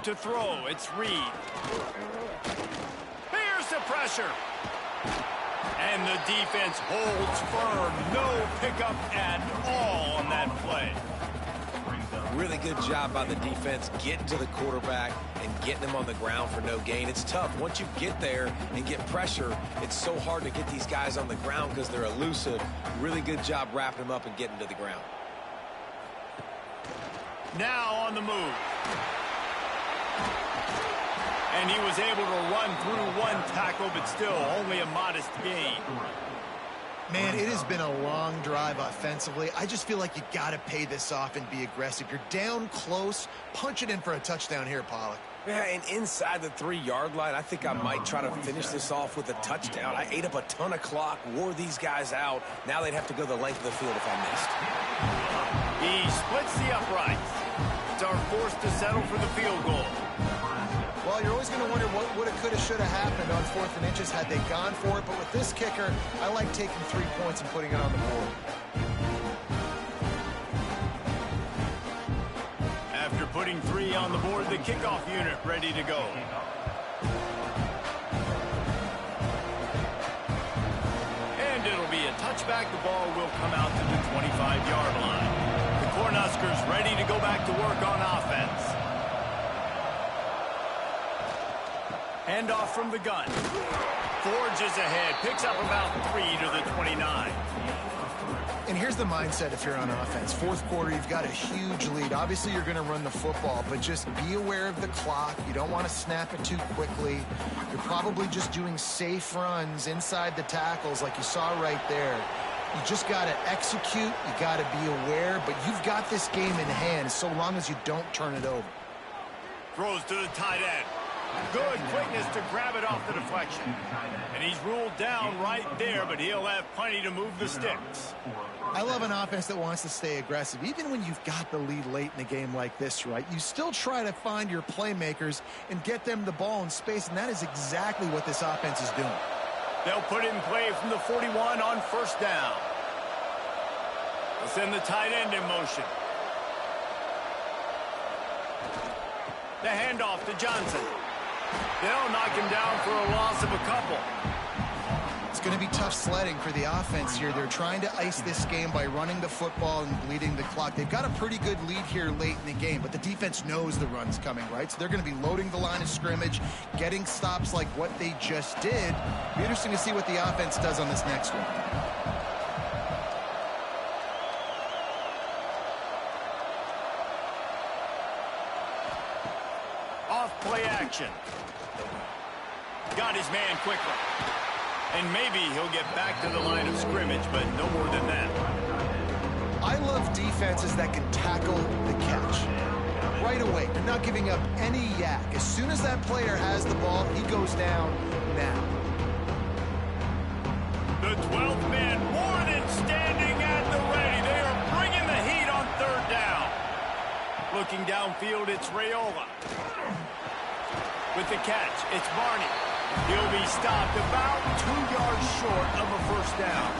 To throw, it's Reed. Here's the pressure. And the defense holds firm. No pickup at all on that play. Really good job by the defense getting to the quarterback and getting him on the ground for no gain. It's tough. Once you get there and get pressure, it's so hard to get these guys on the ground because they're elusive. Really good job wrapping them up and getting to the ground. Now on the move. And he was able to run through one tackle, but still only a modest gain. Man, it has been a long drive offensively. I just feel like you got to pay this off and be aggressive. You're down close. Punch it in for a touchdown here, Pollock. Yeah, and inside the 3-yard line, I think I might try to finish this off with a touchdown. I ate up a ton of clock, wore these guys out. Now they'd have to go the length of the field if I missed. He splits the uprights. It's our force to settle for the field goal. Well, you're always going to wonder what would have, could have, should have happened on 4th and inches had they gone for it. But with this kicker, I like taking 3 points and putting it on the board. After putting 3 on the board, the kickoff unit ready to go. And it'll be a touchback. The ball will come out to the 25-yard line. The Cornhuskers ready to go back to work on offense. Handoff from the gun. Forges ahead. Picks up about 3 to the 29. And here's the mindset if you're on offense. 4th quarter, you've got a huge lead. Obviously, you're going to run the football, but just be aware of the clock. You don't want to snap it too quickly. You're probably just doing safe runs inside the tackles like you saw right there. You just got to execute. You got to be aware, but you've got this game in hand so long as you don't turn it over. Throws to the tight end. Good quickness to grab it off the deflection. And he's ruled down right there, but he'll have plenty to move the sticks. I love an offense that wants to stay aggressive. Even when you've got the lead late in a game like this, right, you still try to find your playmakers and get them the ball in space, and that is exactly what this offense is doing. They'll put it in play from the 41 on 1st down. They'll send the tight end in motion. The handoff to Johnson. They'll knock him down for a loss of a couple. It's going to be tough sledding for the offense here. They're trying to ice this game by running the football and bleeding the clock. They've got a pretty good lead here late in the game, but the defense knows the run's coming, right? So they're going to be loading the line of scrimmage, getting stops like what they just did. It'll be interesting to see what the offense does on this next one. Play action. Got his man quickly. And maybe he'll get back to the line of scrimmage, but no more than that. I love defenses that can tackle the catch. Right away, they're not giving up any yak. As soon as that player has the ball, he goes down now. The 12th man more than standing at the ready. They are bringing the heat on 3rd down. Looking downfield, it's Raiola. With the catch, it's Barney. He'll be stopped about 2 yards short of a 1st down.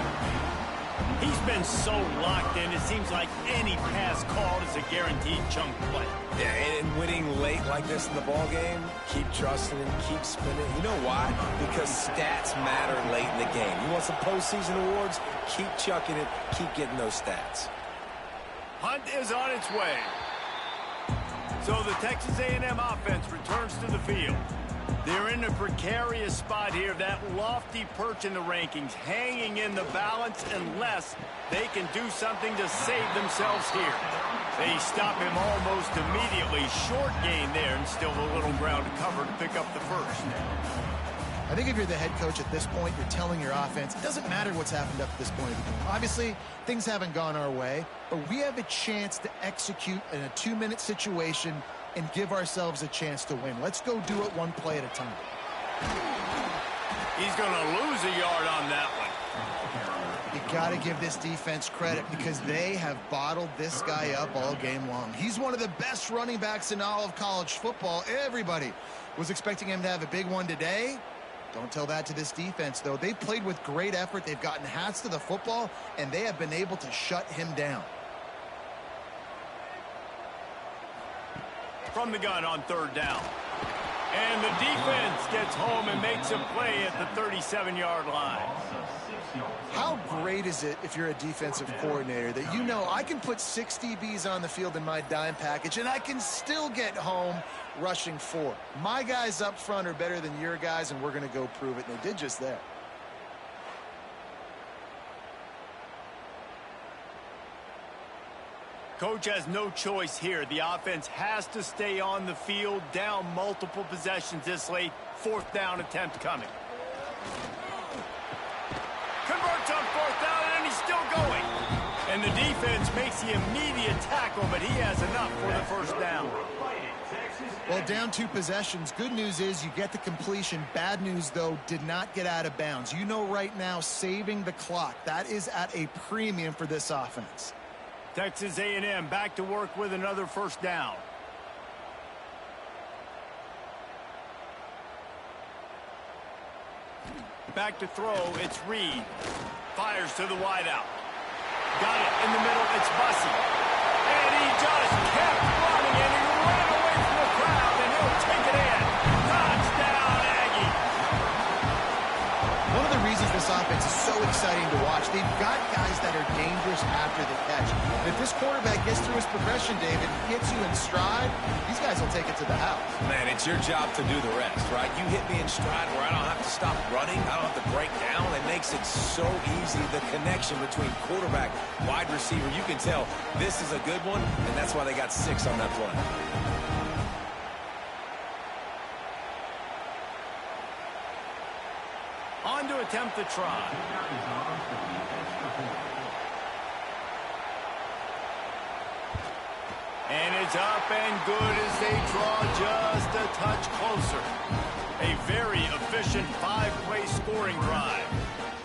He's been so locked in, it seems like any pass called is a guaranteed chunk play. Yeah, and winning late like this in the ball game, keep trusting him, keep spinning. You know why? Because stats matter late in the game. You want some postseason awards? Keep chucking it, keep getting those stats. Hunt is on its way. So the Texas A&M offense returns to the field. They're in a precarious spot here, that lofty perch in the rankings, hanging in the balance unless they can do something to save themselves here. They stop him almost immediately. Short gain there, and still a little ground to cover to pick up the 1st. I think if you're the head coach at this point, you're telling your offense, it doesn't matter what's happened up to this point of the game. Obviously, things haven't gone our way, but we have a chance to execute in a 2-minute situation and give ourselves a chance to win. Let's go do it one play at a time. He's going to lose a yard on that one. You got to give this defense credit because they have bottled this guy up all game long. He's one of the best running backs in all of college football. Everybody was expecting him to have a big one today. Don't tell that to this defense, though. They've played with great effort. They've gotten hats to the football, and they have been able to shut him down. From the gun on 3rd down. And the defense gets home and makes a play at the 37-yard line. How great is it if you're a defensive coordinator that you know I can put 6 DBs on the field in my dime package and I can still get home rushing 4. My guys up front are better than your guys, and we're going to go prove it. And they did just that. Coach has no choice here. The offense has to stay on the field, down multiple possessions this late. 4th down attempt coming. Converts on 4th down, and he's still going. And the defense makes the immediate tackle, but he has enough for the 1st down. Well, down 2 possessions. Good news is you get the completion. Bad news, though, did not get out of bounds. You know right now, saving the clock, that is at a premium for this offense. Texas A&M back to work with another first down. Back to throw, it's Reed. Fires to the wideout. Got it in the middle, it's Bussey. And he just kept running, and he ran away from the crowd, and he'll take it in. Touchdown, Aggie. One of the reasons this offense is so exciting to watch, they've got guys that are dangerous after the catch. And if this quarterback gets through his progression, David, hits you in stride, these guys will take it to the house. Man, it's your job to do the rest, right? You hit me in stride where I don't have to stop running. I don't have to break down. It makes it so easy, the connection between quarterback, wide receiver. You can tell this is a good one, and that's why they got 6 on that play. On to attempt the try. And it's up and good as they draw just a touch closer. A very efficient 5-play scoring drive.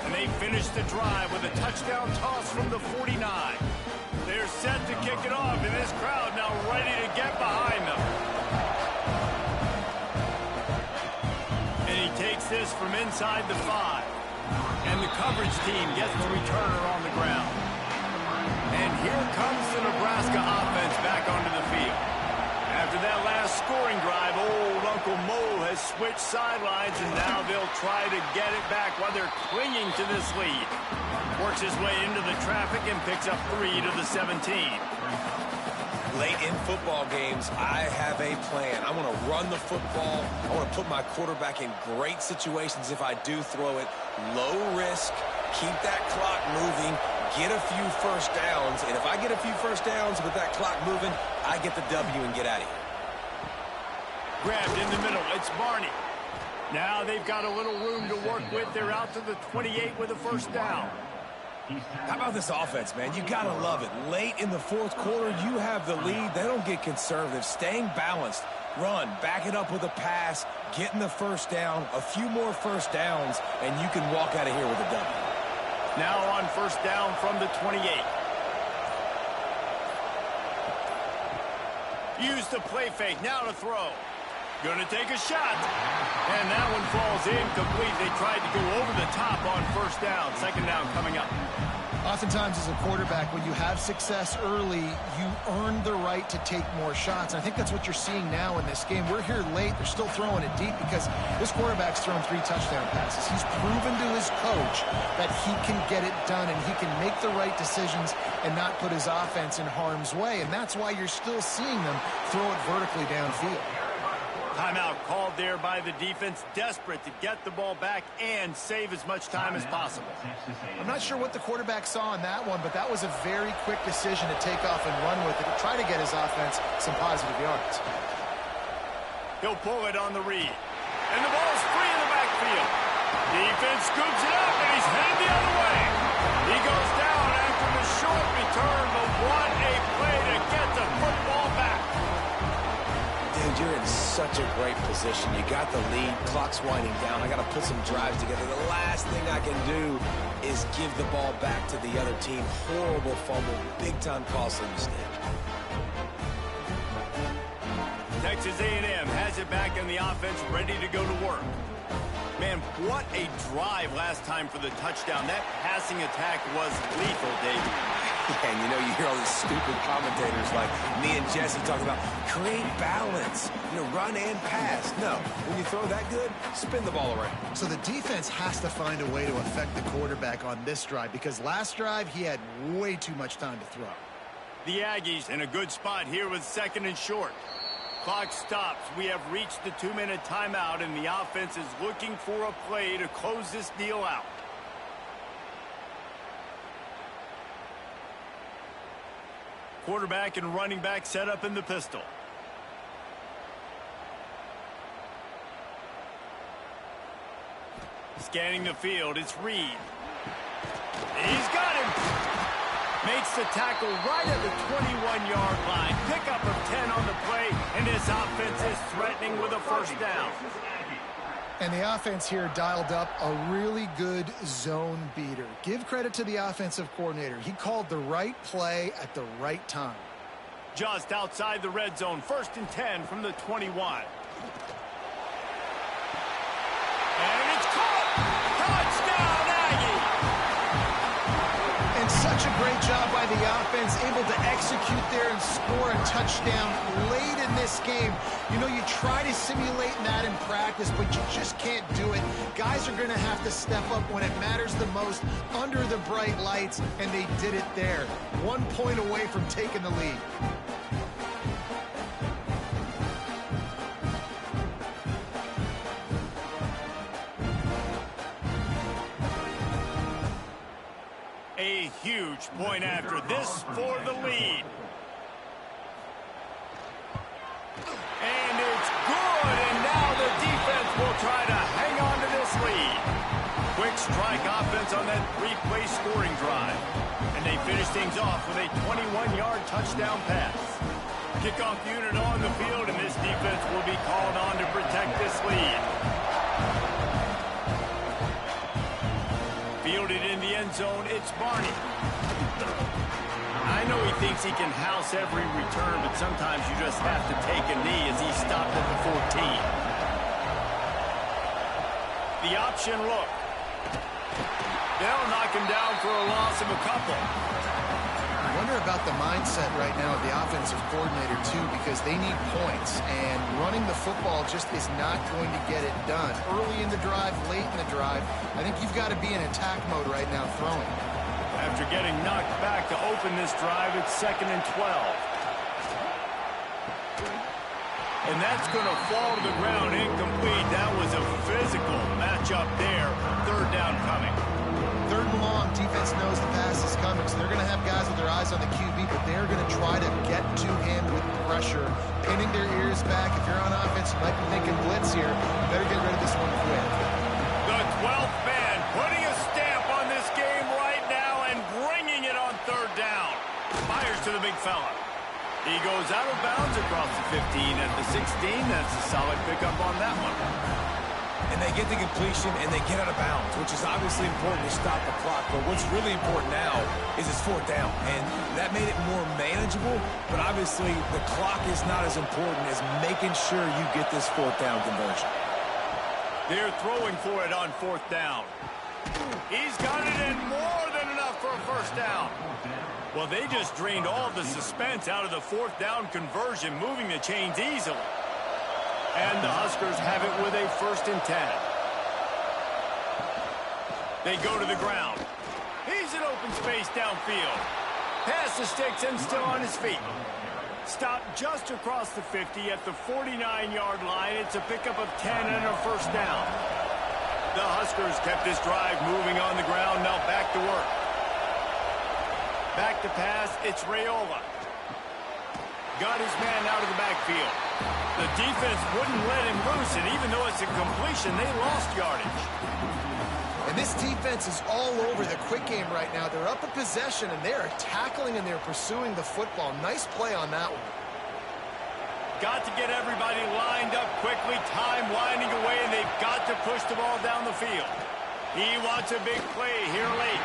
And they finish the drive with a touchdown toss from the 49. They're set to kick it off, and this crowd now ready to get behind them. And he takes this from inside the 5. And the coverage team gets the returner on the ground. And here comes the Nebraska offense back onto the field. After that last scoring drive, old Uncle Mo has switched sidelines, and now they'll try to get it back while they're clinging to this lead. Works his way into the traffic and picks up 3 to the 17. Late in football games, I have a plan. I want to run the football. I want to put my quarterback in great situations if I do throw it. Low risk, keep that clock moving, get a few first downs. And if I get a few first downs with that clock moving, I get the W and get out of here. Grabbed in the middle, it's Barney. Now they've got a little room to work with. They're out to the 28 with a first down. How about this offense, man? You got to love it. Late in the 4th quarter, you have the lead. They don't get conservative. Staying balanced. Run, back it up with a pass, getting the first down, a few more first downs, and you can walk out of here with a W. Now on first down from the 28. Use the play fake, now to throw. Gonna take a shot. And that one falls incomplete. They tried to go over the top on first down. Second down coming up. Oftentimes as a quarterback, when you have success early, you earn the right to take more shots. And I think that's what you're seeing now in this game. We're here late. They're still throwing it deep because this quarterback's thrown 3 touchdown passes. He's proven to his coach that he can get it done and he can make the right decisions and not put his offense in harm's way. And that's why you're still seeing them throw it vertically downfield. Timeout called there by the defense, desperate to get the ball back and save as much time as possible. I'm not sure what the quarterback saw in that one, but that was a very quick decision to take off and run with it to try to get his offense some positive yards. He'll pull it on the read. And the ball's free in the backfield. Defense scoops it up, and he's headed the other way. He goes down after the short return, but what a play to get the football back. Dude, you're in such a great position. You got the lead. Clock's winding down. I got to put some drives together. The last thing I can do is give the ball back to the other team. Horrible fumble. Big-time costly mistake. Texas A&M has it back in the offense, ready to go to work. Man, what a drive last time for the touchdown. That passing attack was lethal, David. And you know, you hear all these stupid commentators like me and Jesse talking about create balance, you know, run and pass. No, when you throw that good, spin the ball around. So the defense has to find a way to affect the quarterback on this drive because last drive he had way too much time to throw. The Aggies in a good spot here with 2nd and short. Clock stops. We have reached the 2-minute timeout, and the offense is looking for a play to close this deal out. Quarterback and running back set up in the pistol. Scanning the field, it's Reed. He's got him. Makes the tackle right at the 21-yard line. Pickup of 10 on the play, and this offense is threatening with a first down. And the offense here dialed up a really good zone beater. Give credit to the offensive coordinator. He called the right play at the right time. Just outside the red zone, 1st and 10 from the 21. And it's caught! Touchdown, Aggie! And such a great job by the offense, able to execute there and score a touchdown late in this game. You know, you try to simulate that in practice, but you just can't do it. Guys are going to have to step up when it matters the most under the bright lights, and they did it there. 1 point away from taking the lead. A huge point after this for the lead. And it's good, and now the defense will try to hang on to this lead. Quick strike offense on that 3-play scoring drive. And they finish things off with a 21-yard touchdown pass. Kickoff unit on the field, and this defense will be called on to protect this lead. Fielded in the end zone, it's Barney. I know he thinks he can house every return, but sometimes you just have to take a knee as he stopped at the 14. The option look. They'll knock him down for a loss of a couple. I wonder about the mindset right now of the offensive coordinator, too, because they need points, and running the football just is not going to get it done. Early in the drive, late in the drive, I think you've got to be in attack mode right now throwing. After getting knocked back to open this drive, it's 2nd and 12. And that's going to fall to the ground incomplete. That was a physical matchup there. 3rd down coming. 3rd and long, defense knows the pass is coming, so they're going to have guys with their eyes on the QB, but they're going to try to get to him with pressure, pinning their ears back. If you're on offense, you might be thinking blitz here. You better get rid of this one quick. The 12th man putting a stamp on this game right now and bringing it on 3rd down. Fires to the big fella. He goes out of bounds across the 15 at the 16. That's a solid pickup on that one. And they get the completion, and they get out of bounds, which is obviously important to stop the clock. But what's really important now is it's 4th down, and that made it more manageable. But obviously, the clock is not as important as making sure you get this 4th down conversion. They're throwing for it on 4th down. He's got it in more than enough for a 1st down. Well, they just drained all the suspense out of the 4th down conversion, moving the chains easily. And the Huskers have it with a 1st and 10. They go to the ground. He's in open space downfield. Pass the sticks and still on his feet. Stopped just across the 50 at the 49-yard line. It's a pickup of 10 and a 1st down. The Huskers kept this drive moving on the ground. Now back to work. Back to pass. It's Raiola. Got his man out of the backfield. The defense wouldn't let him loose, and even though it's a completion, they lost yardage. And this defense is all over the quick game right now. They're up a possession, and they're tackling, and they're pursuing the football. Nice play on that one. Got to get everybody lined up quickly, time winding away, and they've got to push the ball down the field. He wants a big play here late.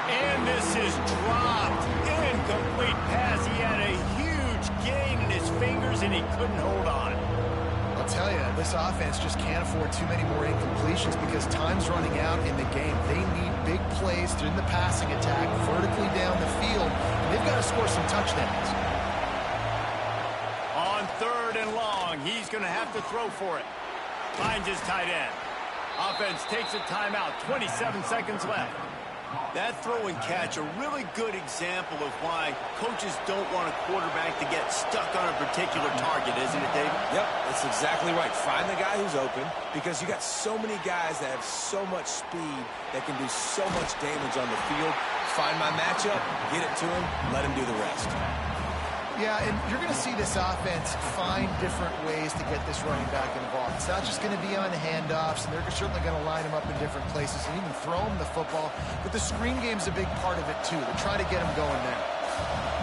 And this is dropped. Incomplete pass. He had a huge gain in his fingers, and he couldn't hold on. I'll tell you, this offense just can't afford too many more incompletions because time's running out in the game. They need big plays through the passing attack, vertically down the field, and they've got to score some touchdowns. On 3rd and long, he's going to have to throw for it. Finds his tight end. Offense takes a timeout, 27 seconds left. That throw and catch, a really good example of why coaches don't want a quarterback to get stuck on a particular target, isn't it, David? Yep, that's exactly right. Find the guy who's open because you got so many guys that have so much speed that can do so much damage on the field. Find my matchup, get it to him, let him do the rest. Yeah, and you're going to see this offense find different ways to get this running back involved. It's not just going to be on handoffs, and they're certainly going to line him up in different places and even throw him the football. But the screen game's a big part of it, too. They're trying to get him going there.